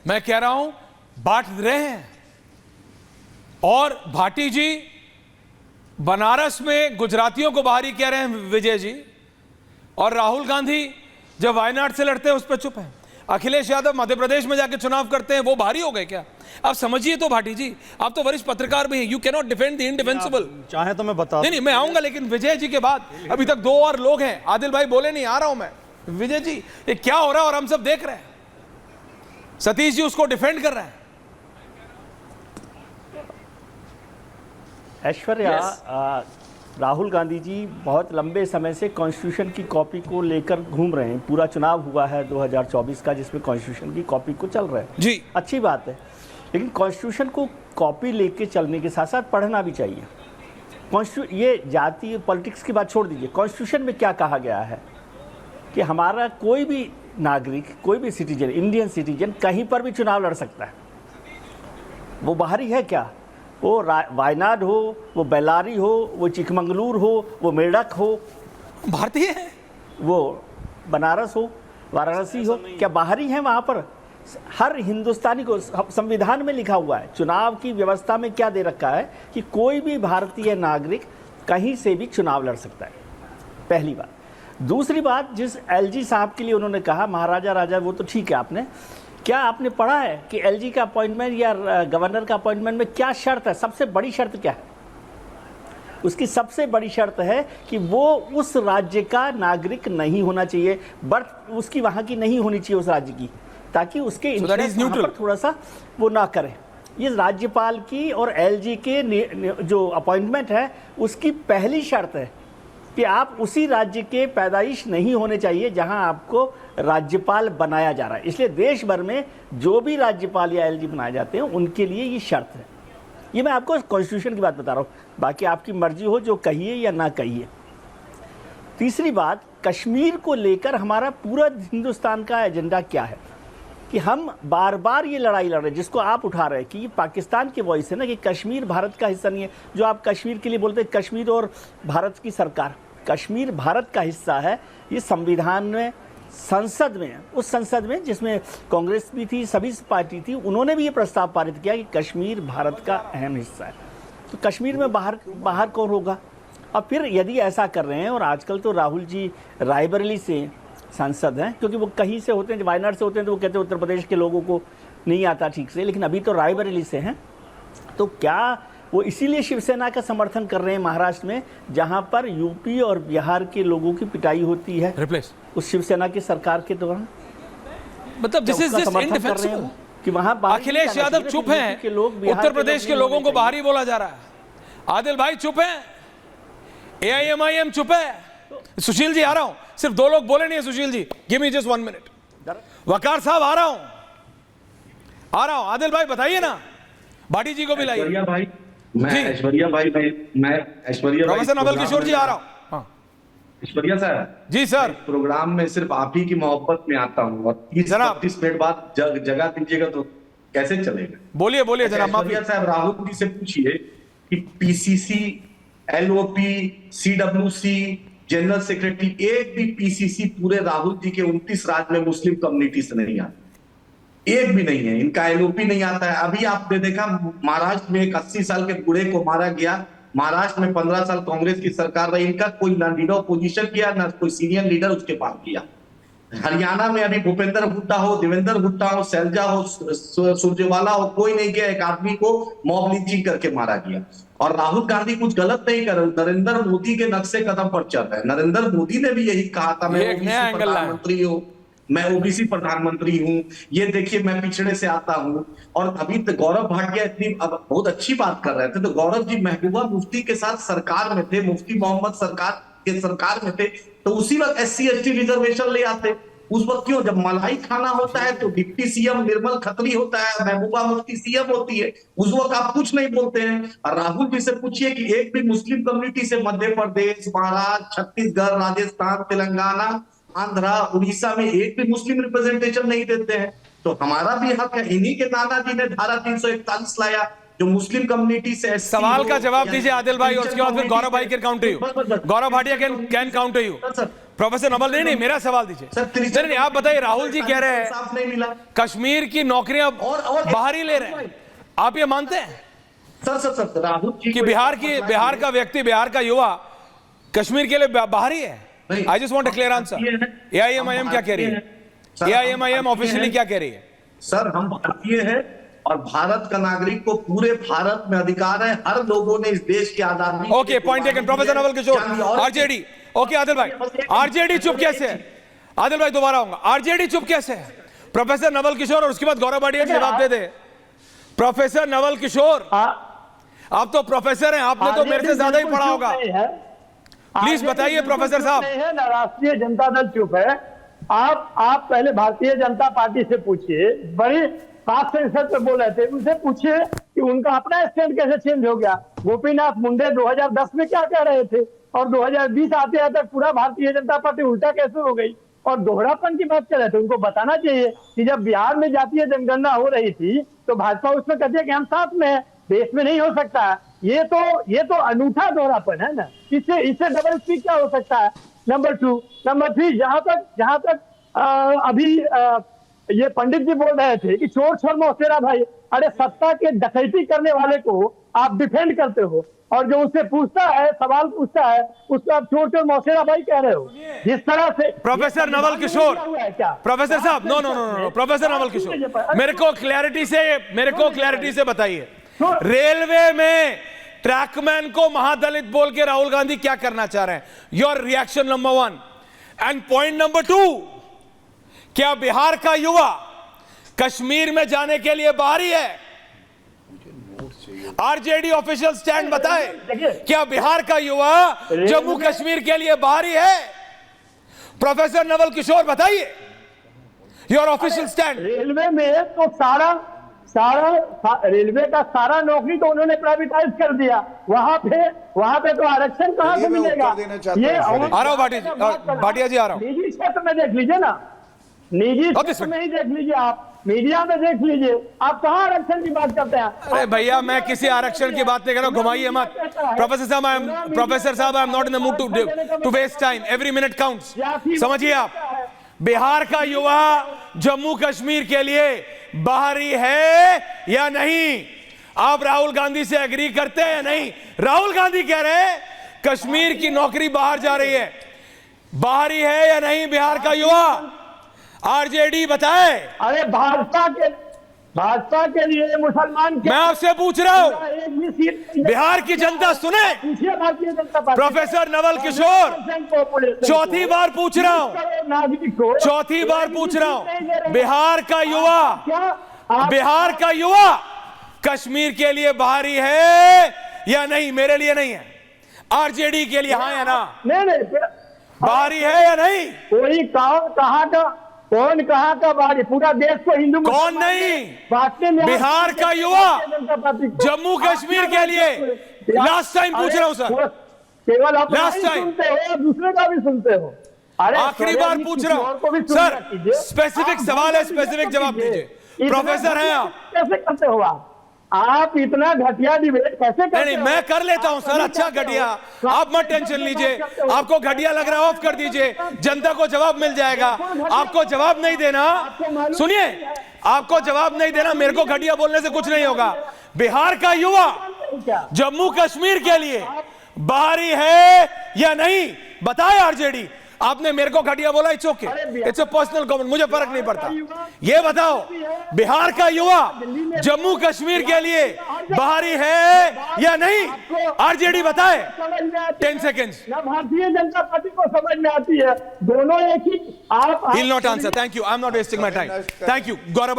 मैं कह रहा हूं बांट रहे हैं। और भाटी जी बनारस में गुजरातियों को बाहरी कह रहे हैं विजय जी, और राहुल गांधी जब वायनाड से लड़ते हैं उस पर चुप है। अखिलेश यादव मध्य प्रदेश में जाके चुनाव करते हैं, वो बाहरी हो गए क्या? आप समझिए तो भाटी जी, आप तो वरिष्ठ पत्रकार भी हैं, you can not defend the indefensible. चाहे तो मैं बता नहीं, मैं आऊंगा, लेकिन विजय जी के बाद अभी तक 2 और लोग हैं। आदिल भाई बोले नहीं, आ रहा हूं मैं। विजय जी ये क्या हो रहा है और हम सब देख रहे हैं। सतीश जी उसको डिफेंड कर रहे हैं। ऐश्वर्या, राहुल गांधी जी बहुत लंबे समय से कॉन्स्टिट्यूशन की कॉपी को लेकर घूम रहे हैं। पूरा चुनाव हुआ है 2024 का, जिसमें कॉन्स्टिट्यूशन की कॉपी को चल रहे हैं जी, अच्छी बात है। लेकिन कॉन्स्टिट्यूशन को कॉपी लेके चलने के साथ साथ पढ़ना भी चाहिए। ये जातीय पॉलिटिक्स की बात छोड़ दीजिए, कॉन्स्टिट्यूशन में क्या कहा गया है कि हमारा कोई भी नागरिक, कोई भी सिटीजन, इंडियन सिटीजन कहीं पर भी चुनाव लड़ सकता है। वो बाहरी है क्या? वो वायनाड हो, वो बेल्लारी हो, वो चिकमंगलूर हो, वो मेरठ हो, भारतीय है, वो बनारस हो, वाराणसी हो, क्या बाहरी हैं वहाँ पर? हर हिंदुस्तानी को संविधान में लिखा हुआ है, चुनाव की व्यवस्था में क्या दे रखा है कि कोई भी भारतीय नागरिक कहीं से भी चुनाव लड़ सकता है। पहली बात। दूसरी बात, जिस एलजी साहब के लिए उन्होंने कहा महाराजा राजा, वो तो ठीक है, क्या आपने पढ़ा है कि एलजी का अपॉइंटमेंट या गवर्नर का अपॉइंटमेंट में क्या शर्त है? सबसे बड़ी शर्त क्या है? उसकी सबसे बड़ी शर्त है कि वो उस राज्य का नागरिक नहीं होना चाहिए, बट उसकी वहाँ की नहीं होनी चाहिए उस राज्य की, ताकि उसके इंटरेस्ट पर थोड़ा सा वो ना करें। ये राज्यपाल की और एलजी के जो अपॉइंटमेंट है उसकी पहली शर्त है कि आप उसी राज्य के पैदाइश नहीं होने चाहिए जहां आपको राज्यपाल बनाया जा रहा है। इसलिए देश भर में जो भी राज्यपाल या एलजी बनाए जाते हैं उनके लिए ये शर्त है। ये मैं आपको कॉन्स्टिट्यूशन की बात बता रहा हूँ, बाकी आपकी मर्जी हो जो कहिए या ना कहिए। तीसरी बात, कश्मीर को लेकर हमारा पूरा हिंदुस्तान का एजेंडा क्या है कि हम बार बार ये लड़ाई लड़ रहे हैं, जिसको आप उठा रहे हैं कि ये पाकिस्तान की वॉइस है ना, कि कश्मीर भारत का हिस्सा नहीं है। जो आप कश्मीर के लिए बोलते हैं, कश्मीर और भारत की सरकार, कश्मीर भारत का हिस्सा है। ये संविधान में, संसद में, उस संसद में जिसमें कांग्रेस भी थी, सभी पार्टी थी, उन्होंने भी ये प्रस्ताव पारित किया कि कश्मीर भारत का अहम हिस्सा है। तो कश्मीर में बाहर कौन होगा? और फिर यदि ऐसा कर रहे हैं, और आजकल तो राहुल जी रायबरेली से सांसद हैं, क्योंकि वो कहीं से होते हैं, वायनाड से होते हैं, तो वो कहते हैं उत्तर प्रदेश के लोगों को नहीं आता ठीक से, लेकिन अभी तो रायबरेली से हैं। तो क्या वो इसीलिए शिवसेना का समर्थन कर रहे हैं महाराष्ट्र में, जहां पर यूपी और बिहार के लोगों की पिटाई होती है उस शिवसेना की सरकार के दौरान? मतलब दिस इज जस्ट इनडिफेंसिबल कि वहां अखिलेश यादव चुप हैं, उत्तर प्रदेश के लोगों को बाहरी बोला जा रहा है। आदिल भाई चुप हैं, एआईएमआईएम चुप है। सुशील जी आ रहा हूं, सिर्फ 2 लोग बोले नहीं है। Sushil ji give me just 1 minute. वकार साहब आ रहा हूं। आदिल भाई बताइए ना, भाटी जी को भी लाइए। भाई मैं ऐश्वर्या भाई प्रोफेसर नवल किशोर जी आ रहा हूं। हाँ ऐश्वर्या साहब जी सर, प्रोग्राम में सिर्फ आप ही की मोहब्बत में आता हूँ, और 30-32 मिनट बाद जगह दीजिएगा तो कैसे चलेगा? बोलिए बोलिए जनाब। ऐश्वर्या साहब राहुल जी से पूछिए कि PCC, LOP, CWC, general secretary, एक भी पीसीसी पूरे राहुल जी के 29 राज्य में मुस्लिम कम्युनिटी से नहीं आता, एक भी नहीं है। इनका एलओपी नहीं आता है। अभी आपने देखा महाराष्ट्र में एक 80 साल के बूढ़े को मारा गया। महाराष्ट्र में 15 साल कांग्रेस की सरकार रही, इनका कोई ना लीडर पोजीशन किया, ना कोई सीनियर लीडर उसके पास किया। हरियाणा में अभी भूपेंद्र हुड्डा हो, देवेंद्र हुड्डा हो, शैलजा हो, सुरजेवाला हो, कोई नहीं गया। एक आदमी को मॉब लिंचिंग करके मारा गया। और राहुल गांधी कुछ गलत नहीं कर रहे, नरेंद्र मोदी के नक्शे कदम पर चल रहे हैं। नरेंद्र मोदी ने भी यही कहा था, मैं प्रधानमंत्री हूँ, मैं ओबीसी प्रधानमंत्री हूं। ये देखिए मैं पिछड़े से आता हूं। और अभी तो गौरव भाटिया इतनी बहुत अच्छी बात कर रहे थे, तो गौरव जी महबूबा मुफ्ती के साथ सरकार में थे, मुफ्ती मोहम्मद सरकार में थे, तो उसी वक्त SC ST रिजर्वेशन ले आते। उस वक्त क्यों? जब मलाई खाना होता है तो डिप्टी सीएम निर्मल खत्री होता है, महबूबा मुफ्ती सीएम होती है, उस वक्त आप कुछ नहीं बोलते हैं। और राहुल जी से पूछिए कि एक भी मुस्लिम कम्युनिटी से मध्य प्रदेश, महाराष्ट्र, छत्तीसगढ़, राजस्थान, तेलंगाना, आंध्रा, उड़ीसा में एक भी मुस्लिम रिप्रेजेंटेशन नहीं देते हैं। तो हमारा भी हक है। इन्हीं के नाना जी ने धारा 341 लाया, जो मुस्लिम कम्युनिटी से। सवाल का जवाब दीजिए आदिल भाई, उसके बाद फिर गौरव भाई can counter you. Gaurav Bhatia can counter you. Professor Naval, नहीं, मेरा सवाल दीजिए। नहीं, आप बताइए, राहुल जी कह रहे हैं साफ नहीं मिला कश्मीर की नौकरियां और बाहर ही ले रहे हैं, आप ये मानते हैं सर राहुल जी कि बिहार का व्यक्ति, बिहार का युवा कश्मीर के लिए बाहर ही है? I just want a clear answer. AIMIM क्या कह रही है? एआईएमआईएम ऑफिशियली क्या कह रही है? सर, हम भारतीय हैं और भारत का नागरिक को पूरे भारत में अधिकार है। हर लोगों ने इस देश की आजादी। Okay, point taken. Professor Naval Kishore, RJD. Okay Adil भाई, आरजेडी चुप कैसे है? आदिल भाई दोबारा आऊंगा, आरजेडी चुप कैसे है? प्रोफेसर नवल किशोर और उसके बाद गौरव भाटिया जवाब दे दे। प्रोफेसर नवल किशोर, आप तो प्रोफेसर हैं, आपने तो मेरे से ज्यादा ही पढ़ा होगा, प्लीज बताइए प्रोफेसर साहब। राष्ट्रीय जनता दल चुप है। आप पहले भारतीय जनता पार्टी से पूछिए, बड़े पाक संसद पे बोल रहे थे, उनसे पूछिए कि उनका अपना स्टैंड कैसे चेंज हो गया। गोपीनाथ मुंडे 2010 में क्या कह रहे थे और 2020 आते आते पूरा भारतीय जनता पार्टी उल्टा कैसे हो गई और दोहरापन की बात कर रहे थे। उनको बताना चाहिए कि जब बिहार में जातीय जनगणना हो रही थी तो भाजपा उसमें कहती है कि हम साथ में हैं, देश में नहीं हो सकता। ये तो अनूठा दोहरापन है ना, इससे डबल स्पीक क्या हो सकता है? नंबर 2, नंबर 3, जहां तक अभी ये पंडित जी बोल रहे थे कि चोर छोर मौसेरा भाई, अरे सत्ता के डकैती करने वाले को आप डिफेंड करते हो और जो उससे पूछता है, सवाल पूछता है, उसको आप चोर छोर मौसेरा भाई कह रहे हो। जिस तरह से प्रोफेसर नवल किशोर, प्रोफेसर साहब, नो, प्रोफेसर नवल किशोर, मेरे को क्लैरिटी से बताइए, रेलवे में ट्रैकमैन को महादलित बोल के राहुल गांधी क्या करना चाह रहे हैं? Your reaction number 1 and point number 2, क्या बिहार का युवा कश्मीर में जाने के लिए बाहरी है? आरजेडी ऑफिशियल स्टैंड बताए, क्या बिहार का युवा जम्मू कश्मीर के लिए बाहरी है? प्रोफेसर नवल किशोर बताइए योर ऑफिशियल स्टैंड। रेलवे में तो सारा रेलवे का सारा नौकरी तो उन्होंने प्राइवेटाइज कर दिया। वहां पे तो आरक्षण कहां से मिलेगा? ये आ रहा हूं भाटिया जी, आ रहा हूं। निजी क्षेत्र में देख लीजिए ना, निजी क्षेत्र में ही देख लीजिए, आप मीडिया में देख लीजिए, आप कहां आरक्षण की बात करते हैं? अरे भैया, मैं किसी आरक्षण की बात नहीं कर रहा हूं, घुमाइए मत। प्रोफेसर साहब, I am not in the mood to waste time, every minute counts. समझिए, आप बिहार का युवा जम्मू कश्मीर के लिए बाहरी है या नहीं? आप राहुल गांधी से एग्री करते हैं या नहीं? राहुल गांधी कह रहे हैं कश्मीर की नौकरी बाहर जा रही है, बाहरी है या नहीं बिहार का युवा? आरजेडी बताए। अरे भाजपा के लिए मुसलमान, मैं आपसे पूछ रहा हूं, बिहार की जनता सुने। भारतीय जनता पार्टी, प्रोफेसर नवल किशोर, चौथी बार पूछ रहा हूं, बिहार का युवा कश्मीर के लिए बाहरी है या नहीं? मेरे लिए नहीं है, आरजेडी के लिए हाँ या ना? नहीं, बाहरी है या नहीं? कोई कौन कहाँ का बाहरी? पूरा देश को हिंदू कौन नहीं? बिहार का युवा जम्मू कश्मीर के लिए, लास्ट टाइम पूछ रहा हूं सर, केवल आप लास्ट टाइम सुनते हो, दूसरे का भी सुनते हो। अरे आखिरी बार पूछ रहा हूं सर, स्पेसिफिक सवाल है, स्पेसिफिक जवाब दीजिए। प्रोफेसर हैं आप, कैसे करते हो आप इतना घटिया डिबेट कैसे करते? नहीं, मैं कर लेता हूं सर, अच्छा घटिया, आप मत टेंशन लीजिए। आपको घटिया लग रहा है, ऑफ कर दीजिए, जनता को जवाब मिल जाएगा। आपको जवाब नहीं देना, सुनिए, आपको जवाब नहीं देना, मेरे को घटिया बोलने से कुछ नहीं होगा। बिहार का युवा जम्मू कश्मीर के लिए बाहरी है या नहीं? बताए आरजेडी। आपने मेरे को घटिया बोला, it's okay, it's a personal comment, मुझे फर्क नहीं पड़ता। ये बताओ, बिहार का युवा जम्मू कश्मीर के लिए बाहरी है या नहीं? आरजेडी बताए, 10 सेकेंड्स। भारतीय जनता पार्टी को समझ में आती है, दोनों एक ही। आप He'll not answer. Thank you. I'm not wasting my time. Thank you. Gaurav